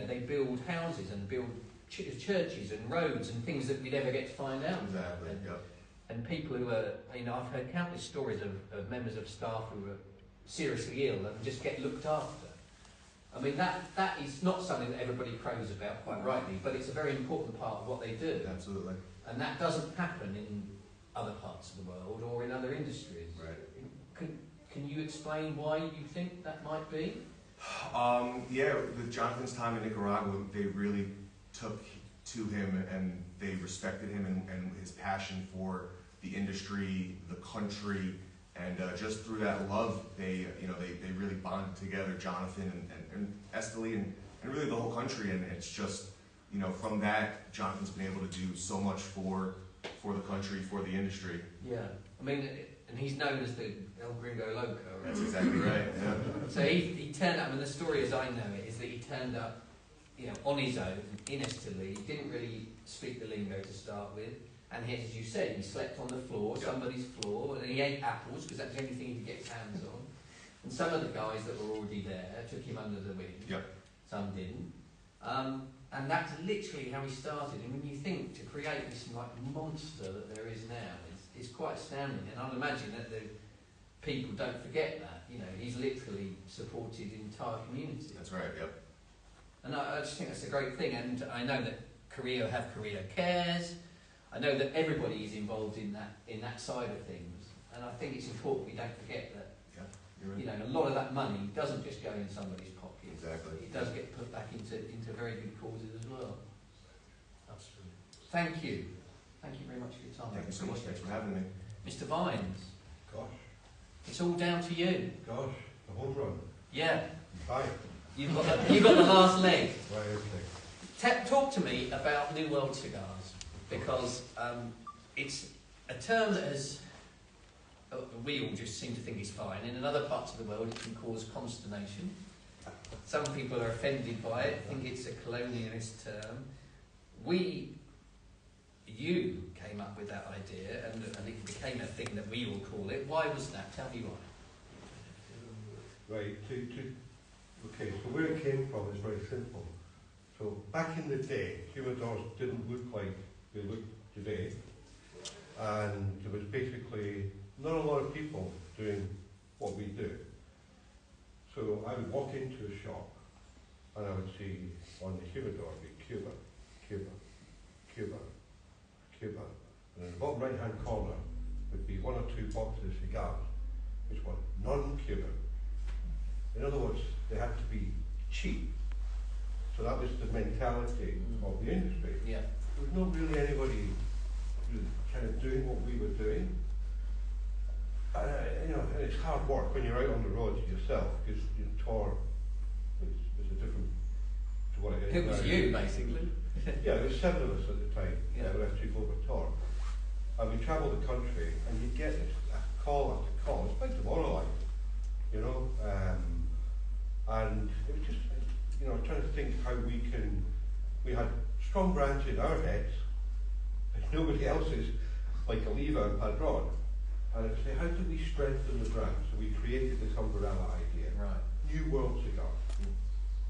they build houses and build churches and roads and things that we never get to find out. Exactly. And, Yep. and people who are, you know, I've heard countless stories of members of staff who are seriously ill and just get looked after. I mean, that is not something that everybody crows about, quite rightly, but it's a very important part of what they do. Absolutely. And that doesn't happen in other parts of the world or in other industries. Right. Can you explain why you think that might be? Yeah, with Jonathan's time in Nicaragua, they really took to him and they respected him and his passion for the industry, the country, and just through that love, they really bonded together, Jonathan and Esteli and really the whole country. And it's just, you know, from that, Jonathan's been able to do so much for the country, for the industry. Yeah, I mean, and he's known as the El Gringo Loco, right? That's exactly right. Yeah. So he turned up, and the story as I know it is that he turned up, you know, on his own in Esteli. He didn't really speak the lingo to start with, and he, as you said, he slept on the floor, Yep. somebody's floor, and he ate apples because that's the only thing he could get his hands on. And some of the guys that were already there took him under the wing. Yep. Some didn't. And that's literally how he started. And when you think to create this like monster that there is now, it's quite astounding. And I'll imagine that the people don't forget that. You know, he's literally supported the entire community. That's right. Yep. And I just think that's a great thing. And I know that Carrillo have Carrillo Cares. I know that everybody is involved in that side of things. And I think it's important we don't forget that. Yeah. You're right. You know, a lot of that money doesn't just go in somebody's pocket. Exactly. It does get put back into very good causes as well. Absolutely. Thank you. Thank you very much for your time. Thank you so much. Thanks for having me. Mr. Vines, Gosh, it's all down to you. gosh, the home run. Yeah, Hi. you've got the last leg. Right, okay. Talk to me about New World Cigars, because it's a term that we all just seem to think is fine. In other parts of the world, it can cause consternation. Some people are offended by it, think it's a colonialist term. You came up with that idea, and it became a thing that we all call it. Why was that? Tell me why. Right, okay, so where it came from is very simple. So back in the day, humidors didn't look like they look today, and there was basically not a lot of people doing what we do. So I would walk into a shop, and I would see on the humidor be Cuba, Cuba, Cuba, Cuba, and in the bottom right-hand corner would be one or two boxes of cigars, which were non-Cuban. In other words, they had to be cheap. So that was the mentality of the industry. Yeah. There was not really anybody who was kind of doing what we were doing. You know, and it's hard work when you're out on the road yourself, because tour is a different to what it is. It was now. you, basically. Yeah, there was 7 of us at the time. Yeah. The rest people were tour. And we travelled the country, and you get this call after call. It's quite demoralising, you know. And it was just, you know, trying to think how we had strong brands in our heads, and nobody else's, like Oliva and Padron. And I'd say, how do we strengthen the brand? So we created this umbrella idea. Right. New World Cigar.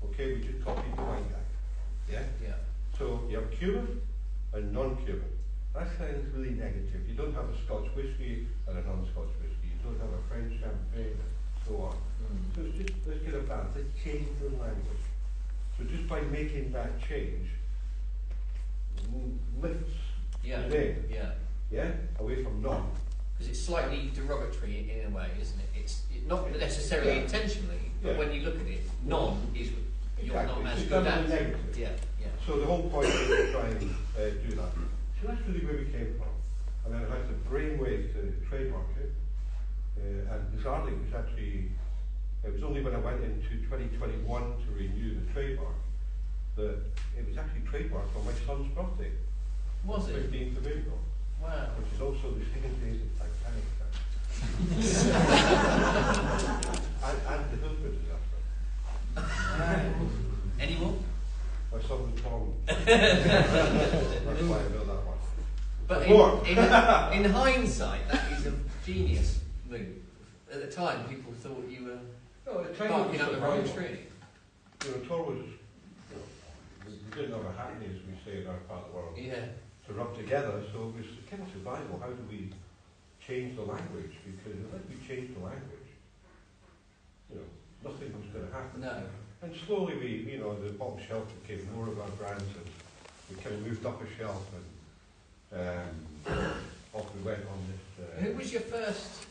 Okay, we just copied the wine guy. Yeah? Yeah. So you have Cuban and non-Cuban. That sounds really negative. You don't have a Scotch whiskey and a non-Scotch whiskey. You don't have a French champagne and so on. So it's just, let's get a balance. Let's change the language. So just by making that change, lifts Yeah. the name, Yeah. away from non. Because it's slightly derogatory in a way, isn't it? It's not necessarily Yeah. intentionally, but Yeah. when you look at it, non is you're Exactly. not as It's good just as. negative. Yeah. Yeah. So the whole point was to try and do that. So that's really where we came from. And then I had the brainwave to trademark it. And bizarrely, it was only when I went into 2021 to renew the trademark that it was actually trademarked on my son's birthday. Was it? 15th of April, Wow. which is also the same day as the Titanic crash. and the Hillsborough disaster. Any more? My son was born. That's why I know that one. But More. in hindsight, that is a genius move. At the time, people thought you were No, the time barking was up the wrong survival. tree. You know, Tor was we didn't have a happy, as we say in our part of the world, Yeah. to rub together, so it was kind of survival. How do we change the language? Because unless we change the language, you know, nothing was going to happen. No. And slowly the bottom shelf became more of our brands, and we kind of moved up a shelf, and off we went on this. Who was your first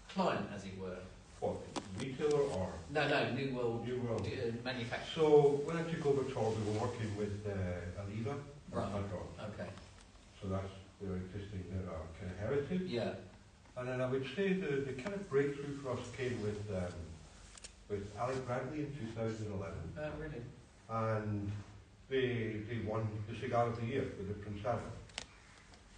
client, as it were? What, retailer or? No, New World New World. Manufacturer. So when I took over Tor, we were working with Aliva and Right. Padron. Okay. So that's their existing kind of heritage. Yeah. And then I would say the kind of breakthrough for us came with Alec Bradley in 2011. Oh, really? And they won the Cigar of the Year with the Princesa.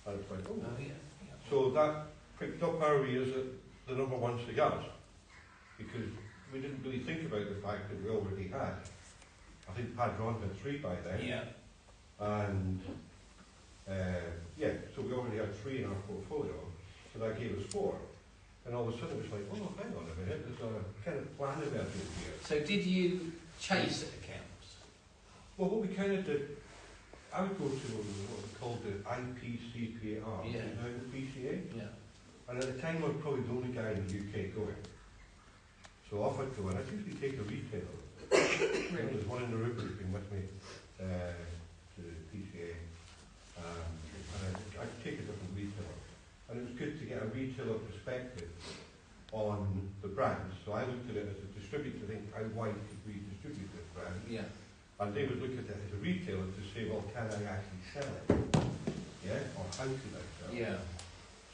And it's like, oh. Oh, yeah. So that picked up our ears at the #1 cigars, because we didn't really think about the fact that we already had, I think Padron had 3 by then. Yeah. And so we already had 3 in our portfolio, so that gave us 4. And all of a sudden it was like, oh, hang on a minute, there's a kind of plan emerging here. So did you chase accounts? Well, what we kind of did, I would go to what we called the IPCPR, which Yeah. is now the PCA. Yeah. And at the time I was probably the only guy in the UK going. So off I'd go, and I'd usually take a retailer. There's one in the room who's been with me to the PCA. And I'd take a different retailer. And it was good to get a retailer perspective on the brands. So I looked at it as a distributor, think how wide could we distribute this brand? Yeah. And they would look at it as a retailer to say, well, can I actually sell it? Yeah? Or how could I sell it? Yeah.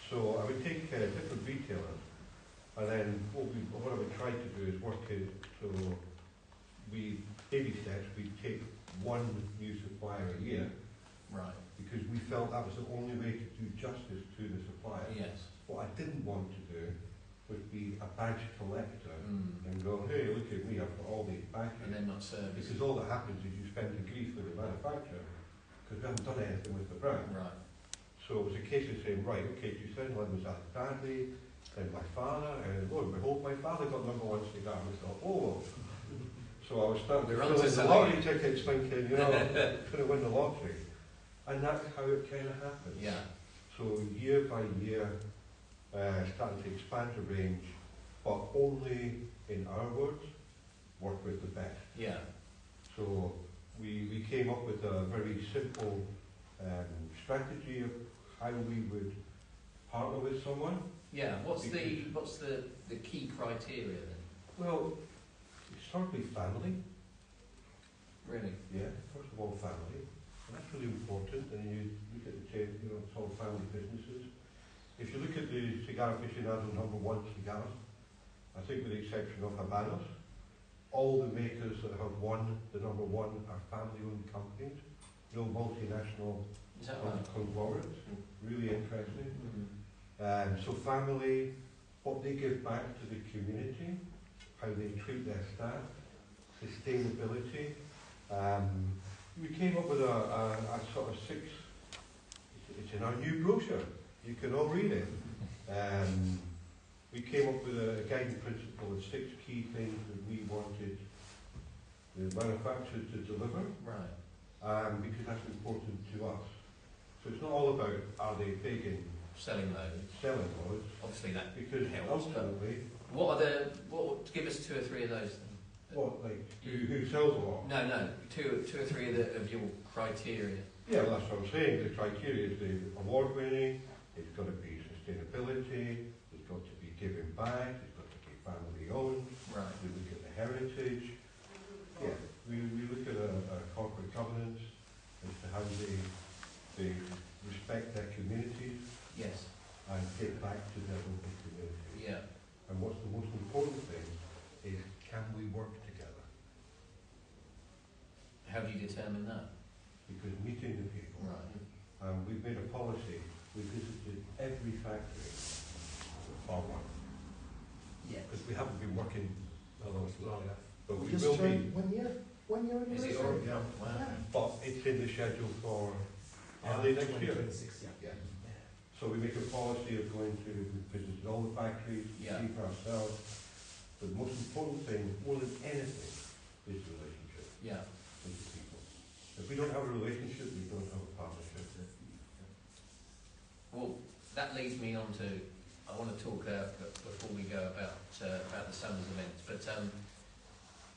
So I would take different retailers, and then what I would try to do is work it so baby steps, we'd take 1 new supplier a year, Right. because we felt that was the only way to do justice to the supplier. Yes. What I didn't want to do was be a badge collector Mm. and go, hey, look at me, I've got all these badges. And then not service. Because all that happens is you spend the grief with the manufacturer, because we haven't done anything with the brand. Right. So it was a case of saying, right, okay, you said one was Alec Bradley, then my father, and lo and behold, my father got #1 cigar. And I thought, oh. So I was starting to We're fill onto in the something. lottery tickets thinking, you know, I'm going to win the lottery. And that's how it kind of happened. Yeah. So year by year, starting to expand the range, but only, in our words, work with the best. Yeah. So we came up with a very simple strategy of how we would partner with someone. Yeah. What's the key criteria then? Well, historically family, Really? yeah, first of all family, and that's really important. And you look at the chain, you know, it's all family businesses. If you look at the Cigar Aficionado #1 cigars, I think with the exception of Habanos, all the makers that have won the #1 are family-owned companies, no multinational Is that right? conglomerates. Really interesting. Mm. So family, what they give back to the community, how they treat their staff, sustainability. We came up with a sort of 6, it's in our new brochure, you can all read it. We came up with a guiding principle of 6 key things that we wanted the manufacturer to deliver, Right. because that's important to us. So it's not all about are they big in Selling loads. selling loads, Obviously that because helps. But ultimately, give us 2 or 3 of those then. what, like, who sells a lot? No. 2 or 3 of your criteria. Yeah, well, that's what I'm saying. The criteria is the award winning, it's got to be sustainability, it's got to be giving back, it's got to be family owned, Right. we look at the heritage, yeah, we look at a corporate governance as to how they respect their communities Yes. and give back to their local communities. Yeah. And what's the most important thing is, can we work together? How do you determine that? Because meeting the people, Right. we've made a policy, we visited every factory bar one, Yeah. because we haven't been working a lot, but we just will turned be, 1 year. 1 year Is it anniversary. already? yeah. Wow. But it's in the schedule for early next year. 2026, yeah. Yeah. So we make a policy of going to visit all the factories, Yeah. see for ourselves. But the most important thing, more than anything, is the relationship Yeah. with the people. If we don't have a relationship, we don't have a partnership. Well, that leads me on to, I want to talk before we go about the Summers events, but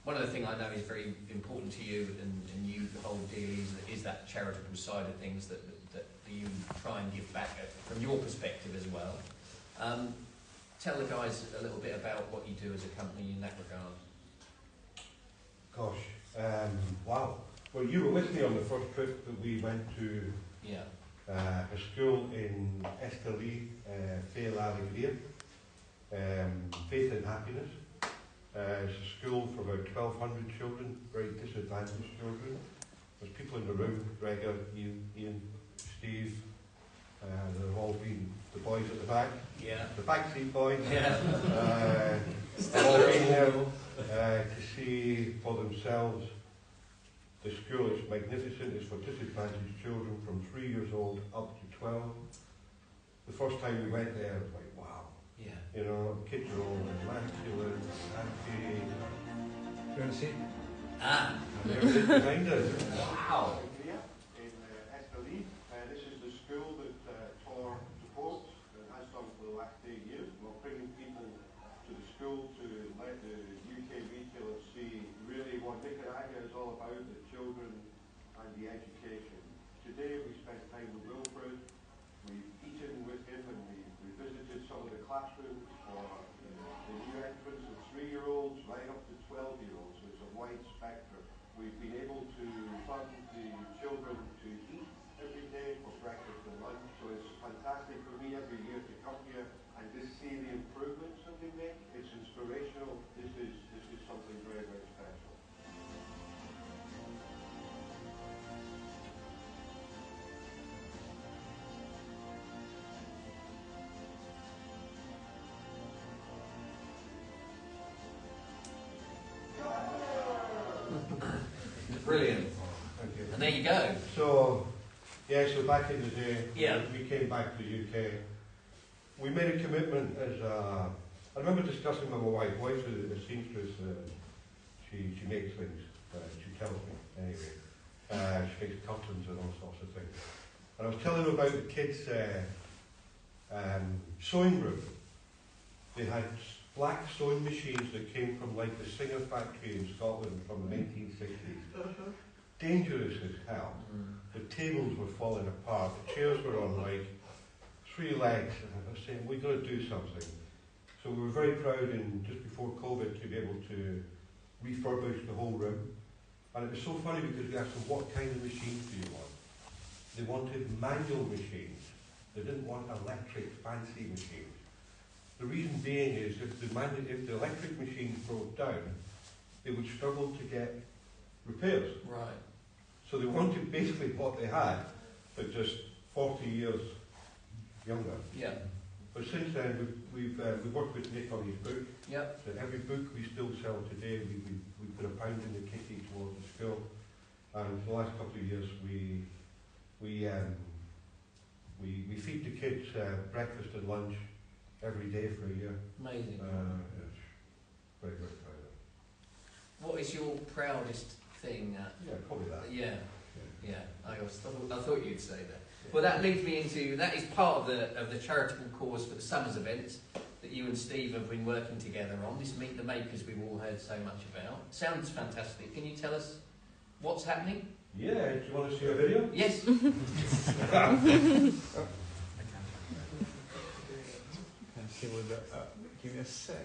one of the things I know is very important to you and you hold dearly is that charitable side of things that you try and give back from your perspective as well. Tell the guys a little bit about what you do as a company in that regard. Gosh, wow. Well, you were with me on the first trip that we went to Yeah. a school in Escalí, Fe la Alegría, Faith and Happiness. It's a school for about 1,200 children, very disadvantaged children. There's people in the room, Gregor, Ian, Steve, they've all been the boys at the back, Yeah. the backseat boys. Yeah. They've all been there to see for themselves. The school is magnificent. It's for disadvantaged children from 3 years old up to 12. The first time we went there, I was like, wow. Yeah. You know, kids are all immaculate, happy. You want to see? Ah. And everything behind us. Wow. In Escalí, this is the school that Tor supports and has done for the last 8 years. We're bringing people to the school to let the UK retailers see really what Nicaragua is all about, the children and the education. Today we spent time with Wilfred, we've eaten with him and we visited some of the classrooms for the new entrants of 3-year-olds right up to 12-year-olds, so it's a wide spectrum. We've been able to fund the children to eat every day for breakfast and lunch, so it's fantastic for me every year to come here and just see the improvements that they make. It's inspirational. This is something very, very special. Brilliant. Thank you. And there you go. So, yeah, so back in the day, Yeah. we came back to the UK. We made a commitment as I remember discussing with my wife. Wife's a seamstress. She makes things. She tells me, anyway. She makes curtains and all sorts of things. And I was telling her about the kids' sewing room. They had black sewing machines that came from like the Singer factory in Scotland from the 1960s. Dangerous as hell. The tables were falling apart. The chairs were on like 3 legs. And I was saying, we've got to do something. So we were very proud in just before COVID to be able to refurbish the whole room. And it was so funny because we asked them, what kind of machines do you want? They wanted manual machines. They didn't want electric fancy machines. The reason being is if the electric machines broke down, they would struggle to get repairs. Right. So they wanted basically what they had, but just 40 years younger. Yeah. But since then, we've worked with Nick on his book. Yep. So every book we still sell today, we put £1 in the kitty towards the school. And for the last couple of years, we feed the kids breakfast and lunch every day for a year. Amazing. It's very, very proud of it. What is your proudest thing? Yeah, probably that. Yeah. I thought you'd say that. Well, that leads me into, that is part of the charitable cause for the Summers events that you and Steve have been working together on, this Meet the Makers we've all heard so much about. Sounds fantastic. Can you tell us what's happening? Yeah, do you want to see a video? Yes. Give me a sec.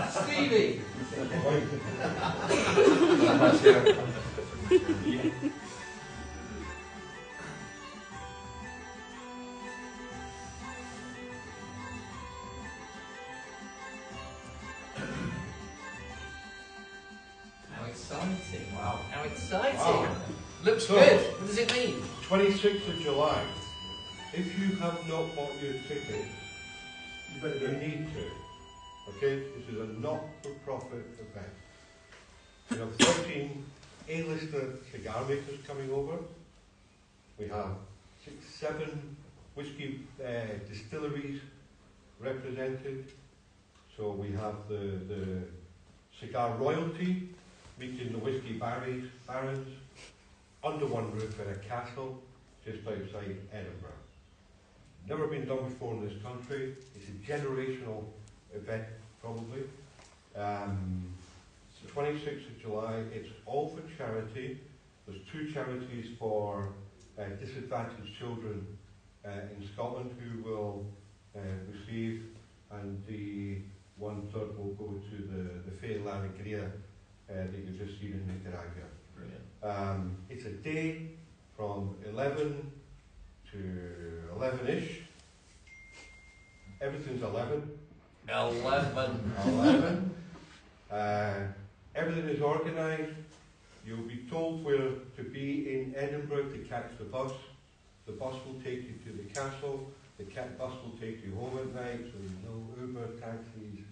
Stevie! How exciting. Wow. How exciting. Wow. Looks So- good. What does it mean? 26th of July. If you have not bought your tickets, You better do you it. need to. Okay? This is a not-for-profit event. We have 13 A-lister cigar makers coming over. We have 7 whiskey distilleries represented. So we have the cigar royalty meeting the whiskey barons under one roof in a castle just outside Edinburgh. Never been done before in this country. It's a generational event, probably. 26th of July, it's all for charity. There's 2 charities for disadvantaged children in Scotland who will receive, and the 1/3 will go to the Fe La Alegría that you've just seen in Nicaragua. Brilliant. It's a day from 11 to 11-ish. Everything's 11. 11. Everything is organised. You'll be told where to be in Edinburgh to catch the bus. The bus will take you to the castle. The bus will take you home at night, so there's no Uber, taxis.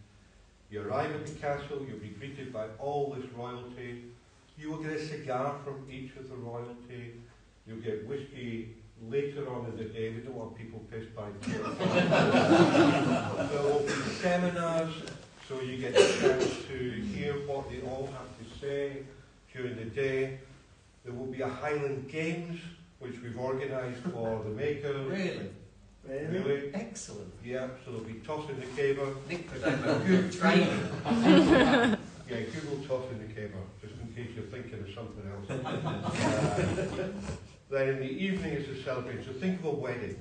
You arrive at the castle, you'll be greeted by all this royalty. You will get a cigar from each of the royalty. You'll get whiskey later on in the day. We don't want people pissed by There will be seminars, so you get a chance to hear what they all have to say during the day. There will be a Highland Games, which we've organised for the makers. Really? Really? Excellent. Yeah, so there'll be tossing the caber. Nick was over good training. Yeah, Google tossing the caber, just in case you're thinking of something else. Then in the evening is the celebration. So think of a wedding.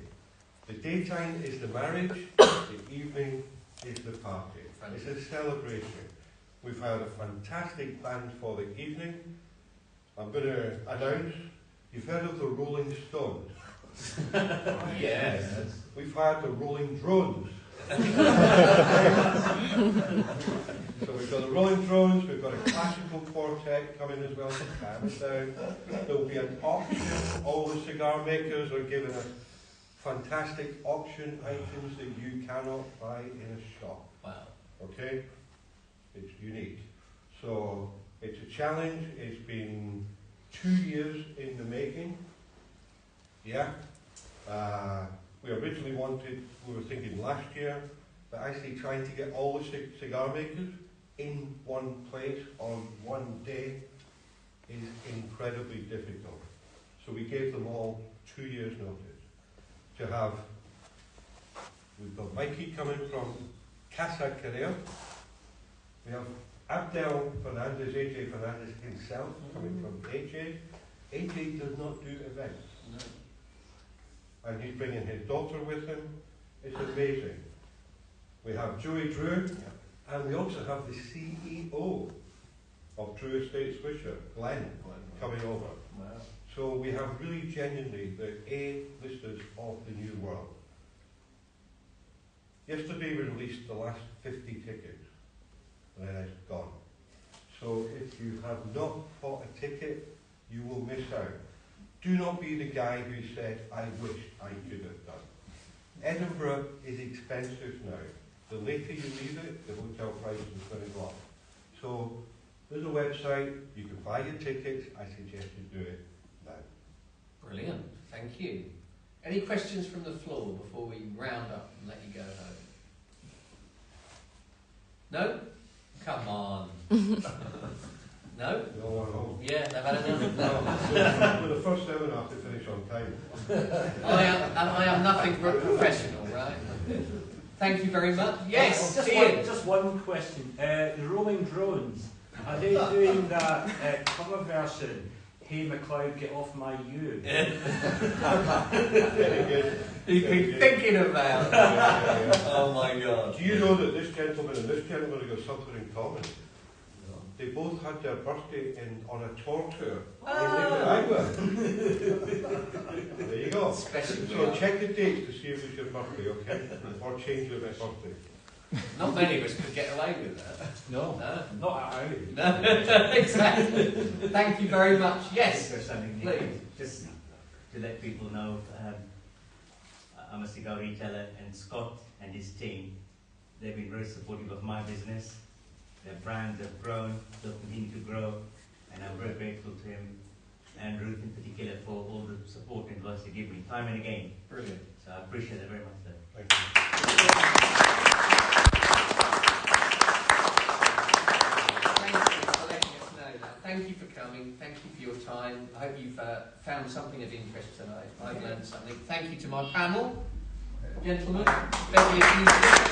The daytime is the marriage, the evening is the party. It's a celebration. We've had a fantastic band for the evening. I'm going to announce, you've heard of the Rolling Stones? Yes. We've had the Rolling Drones. So we've got the Rolling Drones, we've got a classical quartet coming as well from Canada. There'll be an auction. All the cigar makers are given a fantastic auction items that you cannot buy in a shop. Wow. Okay? It's unique. So it's a challenge. It's been 2 years in the making. Yeah. We originally we were thinking last year, but actually trying to get all the cigar makers in one place on one day is incredibly difficult. So we gave them all 2 years notice to have. We've got Mikey coming from Casa, Carrillo. We have Abdel Fernandez, AJ Fernandez himself coming from AJ. AJ does not do events. No. And he's bringing his daughter with him. It's amazing. We have Joey Drew, and we also have the CEO of Drew Estate Swisher, Glenn, coming over. Wow. So we have really genuinely the A-listers of the new world. Yesterday we released the last 50 tickets, and then it's gone. So if you have not bought a ticket, you will miss out. Do not be the guy who said, I wish I could have done. Edinburgh is expensive now. The later you leave it, the hotel price is going to go up. So there's a website, you can buy your tickets. I suggest you do it now. Brilliant. Thank you. Any questions from the floor before we round up and let you go home? No? Come on. No? No one home. Yeah, they've had enough. For the first seminar to finish on time. I am nothing but professional, right? Thank you very much. Yes, Ian. Just one question. The Rolling Drones, are they doing that cover version, Hey McLeod, Get Off My You? You've been thinking about it. Oh my God. Do you know that this gentleman and this gentleman have got something in common? They both had their birthday on a tour tour in Nicaragua. There you go. Especially So check the dates to see if it's your birthday, okay? Or change your birthday. Not many of us could get away with that. No, No. not at our age. No, exactly. Thank you very much. Yes, For something please. just to let people know, I'm a cigar retailer, and Scott and his team, they've been very supportive of my business. Their brands have grown, they'll continue to grow, and I'm very grateful to him and Ruth in particular for all the support and advice they give me time and again. Brilliant. So I appreciate it very much, sir. Thank you. Thank you for letting us know that. Thank you for coming. Thank you for your time. I hope you've found something of interest tonight. I've learned something. Thank you to my panel, gentlemen. Beverly,